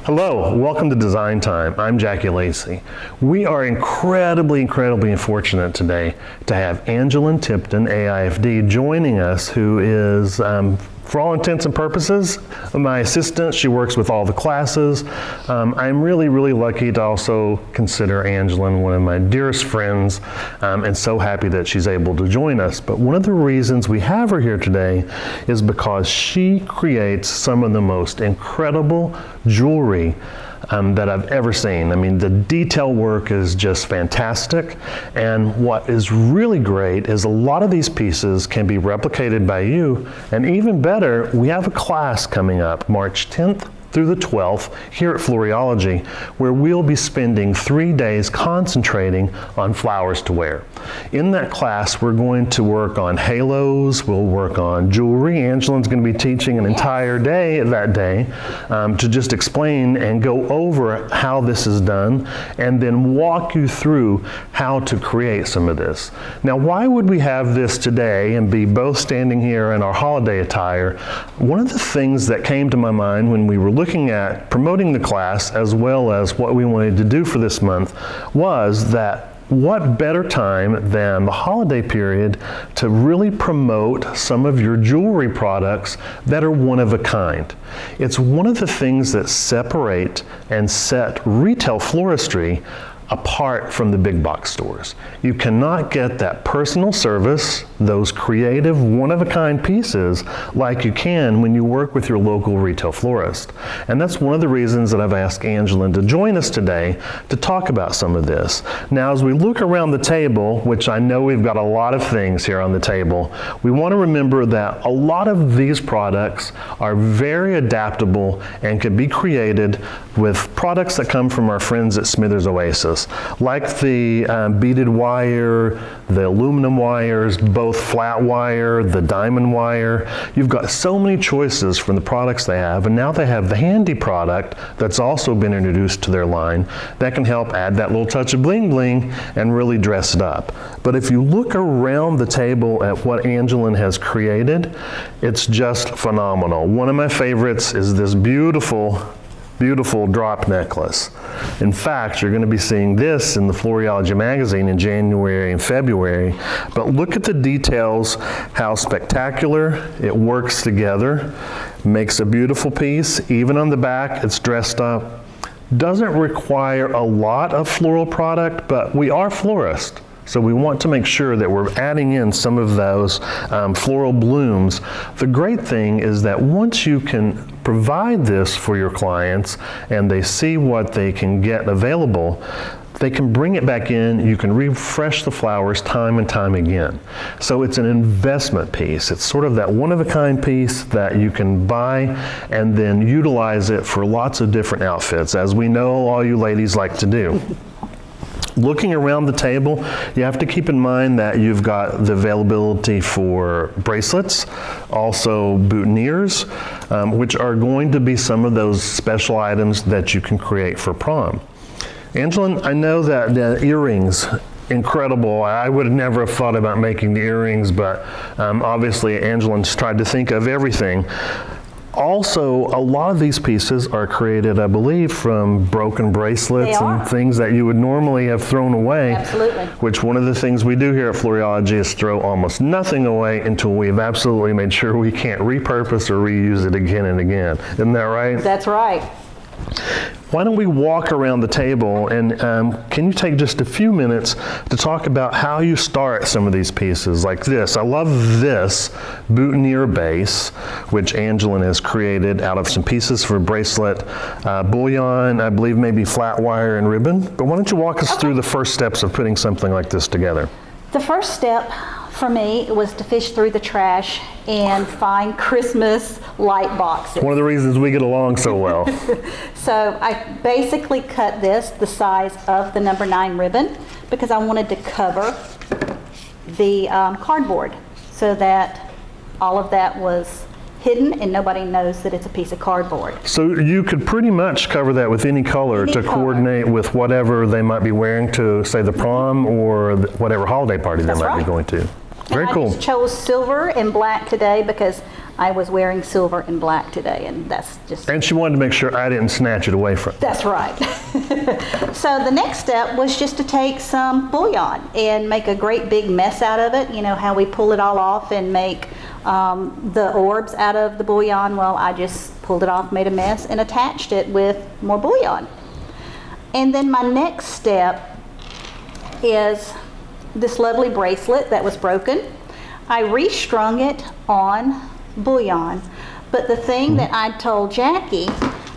Hello, welcome to Design Time. I'm Jackie Lacey. We are incredibly fortunate today to have Angelyn Tipton, Aifd, joining us, who is, for all intents and purposes, my assistant. She works with all the classes. I'm really lucky to also consider Angelyn one of my dearest friends, and so happy that she's able to join us. But one of the reasons we have her here today is because she creates some of the most incredible jewelry that I've ever seen. I mean, the detail work is just fantastic, and what is really great is a lot of these pieces can be replicated by you, and even better, we have a class coming up March 10th through the 12th here at Floreology, where we'll be spending 3 days concentrating on flowers to wear. In that class, we're going to work on halos, we'll work on jewelry. Angelyn's going to be teaching an entire day that day to just explain and go over how this is done, and then walk you through how to create some of this. Now, why would we have this today and be both standing here in our holiday attire? One of the things that came to my mind when we were looking at promoting the class as well as what we wanted to do for this month was that what better time than the holiday period to really promote some of your jewelry products that are one of a kind. It's one of the things that separate and set retail floristry apart from the big box stores. You cannot get that personal service, those creative, one-of-a-kind pieces like you can when you work with your local retail florist. And that's one of the reasons that I've asked Angelyn to join us today to talk about some of this. Now, as we look around the table, which I know we've got a lot of things here on the table, we want to remember that a lot of these products are very adaptable and can be created with products that come from our friends at Smithers Oasis, like the beaded wire, the aluminum wires, both flat wire, the diamond wire. You've got so many choices from the products they have, and now they have the handy product that's also been introduced to their line that can help add that little touch of bling bling and really dress it up. But if you look around the table at what Angelyn has created, it's just phenomenal. One of my favorites is this beautiful drop necklace. In fact, you're going to be seeing this in the Floreology magazine in January and February. But look at the details, how spectacular it works together. Makes a beautiful piece. Even on the back, it's dressed up. Doesn't require a lot of floral product, but we are florists. So we want to make sure that we're adding in some of those floral blooms. The great thing is that once you can provide this for your clients and they see what they can get available, they can bring it back in. You can refresh the flowers time and time again. So it's an investment piece. It's sort of that one-of-a-kind piece that you can buy and then utilize it for lots of different outfits, as we know all you ladies like to do. Looking around the table, you have to keep in mind that you've got the availability for bracelets, also boutonnieres, which are going to be some of those special items that you can create for prom. Angelyn, I know that the earrings, incredible. I would have never have thought about making the earrings, but obviously Angelyn's tried to think of everything. Also, a lot of these pieces are created, I believe, from broken bracelets and things that you would normally have thrown away. Absolutely. Which one of the things we do here at Floreology is throw almost nothing away until we've absolutely made sure we can't repurpose or reuse it again and again. Isn't that right? That's right. Why don't we walk around the table, and can you take just a few minutes to talk about how you start some of these pieces like this? I love this boutonniere base, which Angelyn has created out of some pieces for bracelet, bullion, I believe maybe flat wire and ribbon. But why don't you walk us through the first steps of putting something like this together? The first step for me was to fish through the trash and find Christmas light boxes. One of the reasons we get along so well. So I basically cut this the size of the number 9 ribbon because I wanted to cover the cardboard so that all of that was hidden and nobody knows that it's a piece of cardboard. So you could pretty much cover that with any color to coordinate with whatever they might be wearing to, say, the prom or whatever holiday party they might be going to. Very cool. I just chose silver and black today because I was wearing silver and black today, and that's just... And she wanted to make sure I didn't snatch it away from her. That's right. So the next step was just to take some bouillon and make a great big mess out of it. You know how we pull it all off and make the orbs out of the bouillon? Well, I just pulled it off, made a mess, and attached it with more bouillon. And then my next step is this lovely bracelet that was broken. I restrung it on bouillon, but the thing that I told Jackie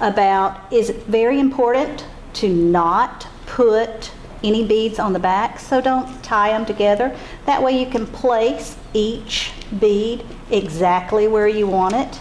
about is very important to not put any beads on the back, so don't tie them together. That way you can place each bead exactly where you want it.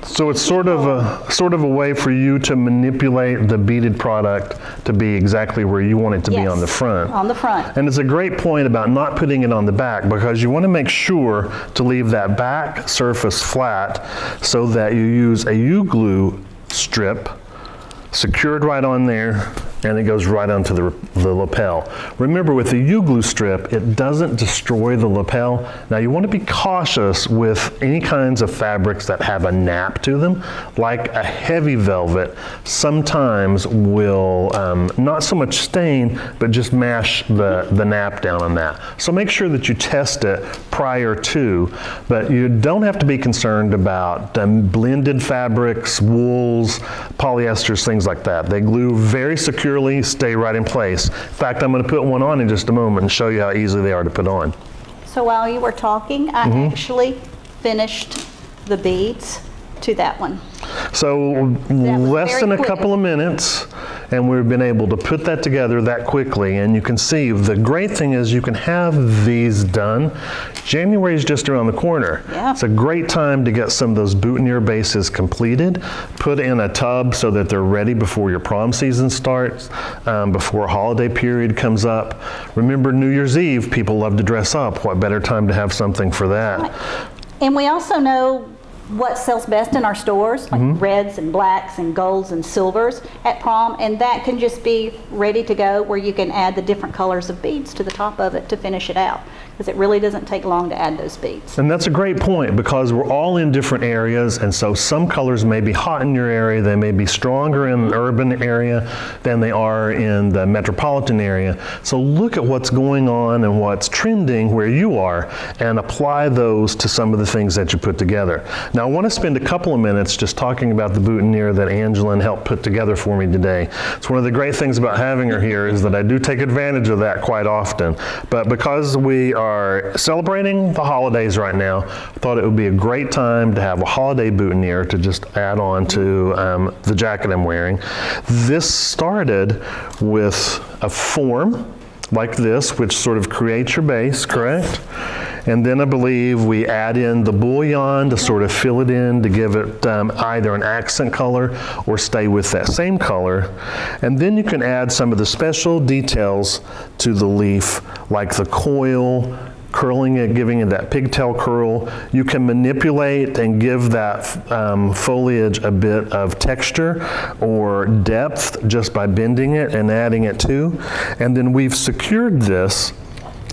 So it's sort of a way for you to manipulate the beaded product to be exactly where you want it to be Yes, on the front. on the front. And it's a great point about not putting it on the back, because you want to make sure to leave that back surface flat so that you use a U-glue strip secured right on there, and it goes right onto the lapel. Remember, with the U-glue strip, it doesn't destroy the lapel. Now, you want to be cautious with any kinds of fabrics that have a nap to them, like a heavy velvet sometimes will not so much stain, but just mash the nap down on that. So make sure that you test it prior to, but you don't have to be concerned about blended fabrics, wools, polyesters, things like that. They glue very securely, stay right in place. In fact, I'm going to put one on in just a moment and show you how easy they are to put on. So while you were talking, I actually finished the beads to that one. So less very than a quick. couple of minutes, and we've been able to put that together that quickly. And you can see the great thing is you can have these done. January is just around the corner. Yeah. It's a great time to get some of those boutonniere bases completed, put in a tub so that they're ready before your prom season starts, before a holiday period comes up. Remember, New Year's Eve, people love to dress up. What better time to have something for that? And we also know what sells best in our stores, like reds and blacks and golds and silvers at prom, and that can just be ready to go, where you can add the different colors of beads to the top of it to finish it out, because it really doesn't take long to add those beads. And that's a great point, because we're all in different areas, and so some colors may be hot in your area, they may be stronger in an urban area than they are in the metropolitan area. So look at what's going on and what's trending where you are, and apply those to some of the things that you put together. Now, I want to spend a couple of minutes just talking about the boutonniere that Angelyn helped put together for me today. It's one of the great things about having her here is that I do take advantage of that quite often. But because we are celebrating the holidays right now, I thought it would be a great time to have a holiday boutonniere to just add on to the jacket I'm wearing. This started with a form like this, which sort of creates your base, correct? And then I believe we add in the bouillon to sort of fill it in, to give it either an accent color or stay with that same color. And then you can add some of the special details to the leaf, like the coil, curling it, giving it that pigtail curl. You can manipulate and give that foliage a bit of texture or depth just by bending it and adding it too. And then we've secured this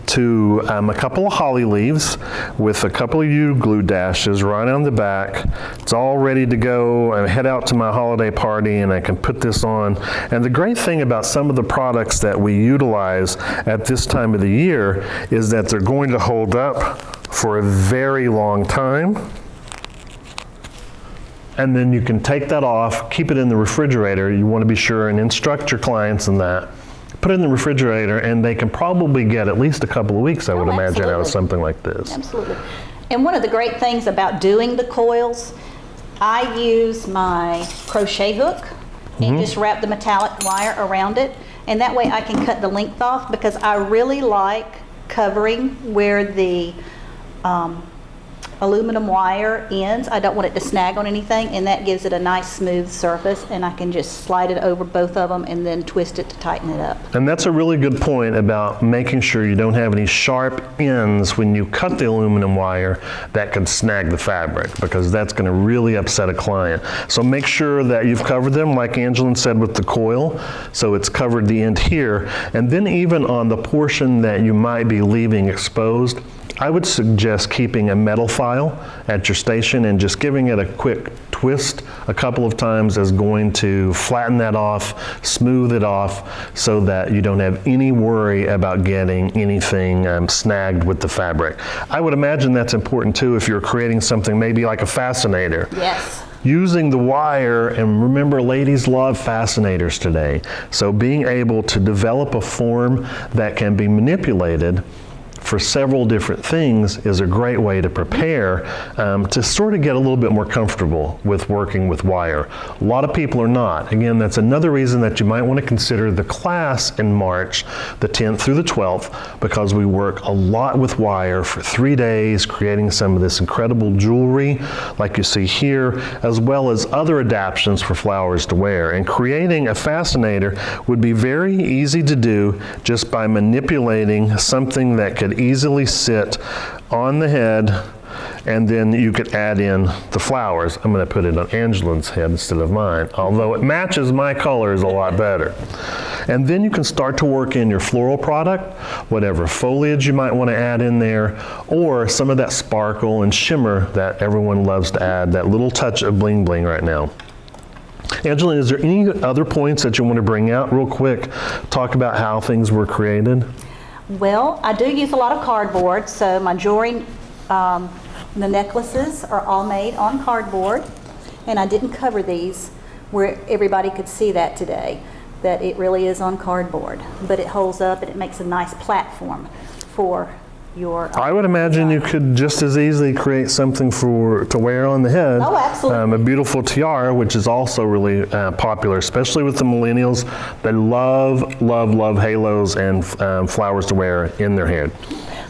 to a couple of holly leaves with a couple of U-glue dashes right on the back. It's all ready to go and head out to my holiday party, and I can put this on. And the great thing about some of the products that we utilize at this time of the year is that they're going to hold up for a very long time. And then you can take that off, keep it in the refrigerator. You want to be sure and instruct your clients in that. Put it in the refrigerator, and they can probably get at least a couple of weeks, I would imagine, out of something like this. Absolutely. And one of the great things about doing the coils, I use my crochet hook and just wrap the metallic wire around it, and that way I can cut the length off, because I really like covering where the aluminum wire ends. I don't want it to snag on anything, and that gives it a nice smooth surface, and I can just slide it over both of them and then twist it to tighten it up. And that's a really good point about making sure you don't have any sharp ends when you cut the aluminum wire that could snag the fabric, because that's going to really upset a client. So make sure that you've covered them, like Angelyn said, with the coil, so it's covered the end here, and then even on the portion that you might be leaving exposed, I would suggest keeping a metal file at your station and just giving it a quick twist a couple of times is going to flatten that off, smooth it off, so that you don't have any worry about getting anything snagged with the fabric. I would imagine that's important too if you're creating something maybe like a fascinator. Yes. Using the wire, and remember, ladies love fascinators today. So being able to develop a form that can be manipulated for several different things is a great way to prepare to sort of get a little bit more comfortable with working with wire. A lot of people are not. Again, that's another reason that you might want to consider the class in March, the 10th through the 12th, because we work a lot with wire for 3 days, creating some of this incredible jewelry like you see here, as well as other adaptations for flowers to wear. And creating a fascinator would be very easy to do just by manipulating something that could easily sit on the head, and then you could add in the flowers. I'm going to put it on Angelyn's head instead of mine, although it matches my colors a lot better. And then you can start to work in your floral product, whatever foliage you might want to add in there, or some of that sparkle and shimmer that everyone loves to add, that little touch of bling bling right now. Angelyn, is there any other points that you want to bring out real quick? Talk about how things were created. Well, I do use a lot of cardboard, so my jewelry, the necklaces are all made on cardboard, and I didn't cover these where everybody could see that today, that it really is on cardboard, but it holds up and it makes a nice platform for your I would imagine you could just as easily create something to wear on the head. Oh, absolutely. A beautiful tiara, which is also really popular, especially with the millennials. They love, love, love halos and flowers to wear in their head.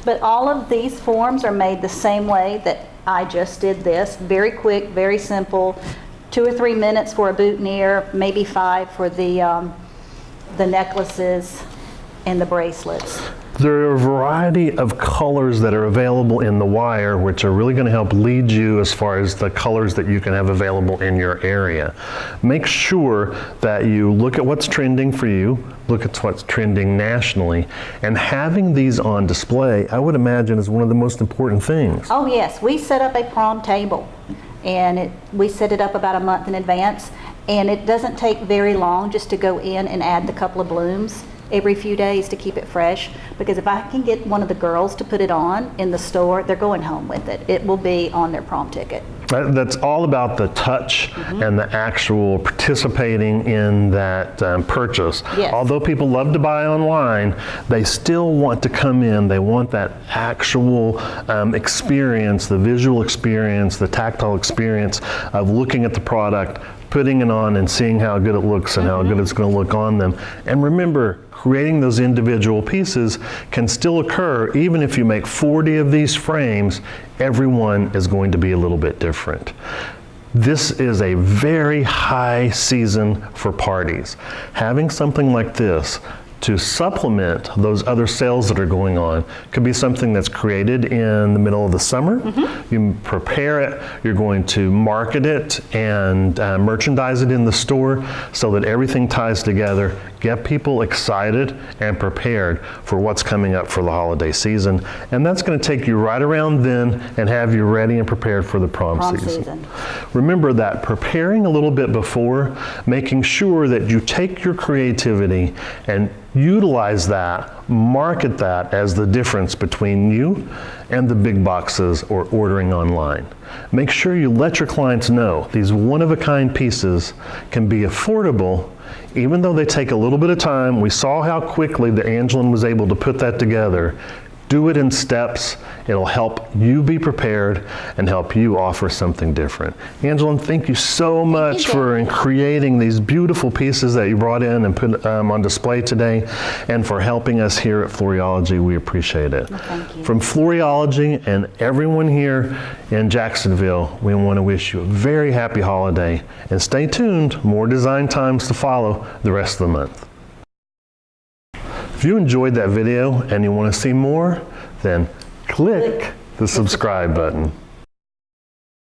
But all of these forms are made the same way that I just did this. Very quick, very simple. 2 or 3 minutes for a boutonniere, maybe 5 for the necklaces and the bracelets. There are a variety of colors that are available in the wire, which are really going to help lead you as far as the colors that you can have available in your area. Make sure that you look at what's trending for you, look at what's trending nationally, and having these on display, I would imagine, is one of the most important things. Oh yes, we set up a prom table, and we set it up about a month in advance, and it doesn't take very long just to go in and add the couple of blooms every few days to keep it fresh, because if I can get one of the girls to put it on in the store, they're going home with it. It will be on their prom ticket. That's all about the touch and the actual participating in that purchase. Yes. Although people love to buy online, they still want to come in. They want that actual experience, the visual experience, the tactile experience of looking at the product, putting it on and seeing how good it looks and how good it's going to look on them. And remember, creating those individual pieces can still occur even if you make 40 of these frames. Everyone is going to be a little bit different. This is a very high season for parties. Having something like this to supplement those other sales that are going on could be something that's created in the middle of the summer. You prepare it, you're going to market it and merchandise it in the store so that everything ties together. Get people excited and prepared for what's coming up for the holiday season. And that's going to take you right around then and have you ready and prepared for the prom season. Remember that preparing a little bit before, making sure that you take your creativity and utilize that, market that as the difference between you and the big boxes or ordering online. Make sure you let your clients know these one-of-a-kind pieces can be affordable even though they take a little bit of time. We saw how quickly that Angelyn was able to put that together. Do it in steps. It'll help you be prepared and help you offer something different. Angelyn, thank you so much for creating these beautiful pieces that you brought in and put on display today, and for helping us here at Floreology. We appreciate it. Well, thank you. From Floreology and everyone here in Jacksonville, we want to wish you a very happy holiday, and stay tuned. More design times to follow the rest of the month. If you enjoyed that video and you want to see more, then click the subscribe button.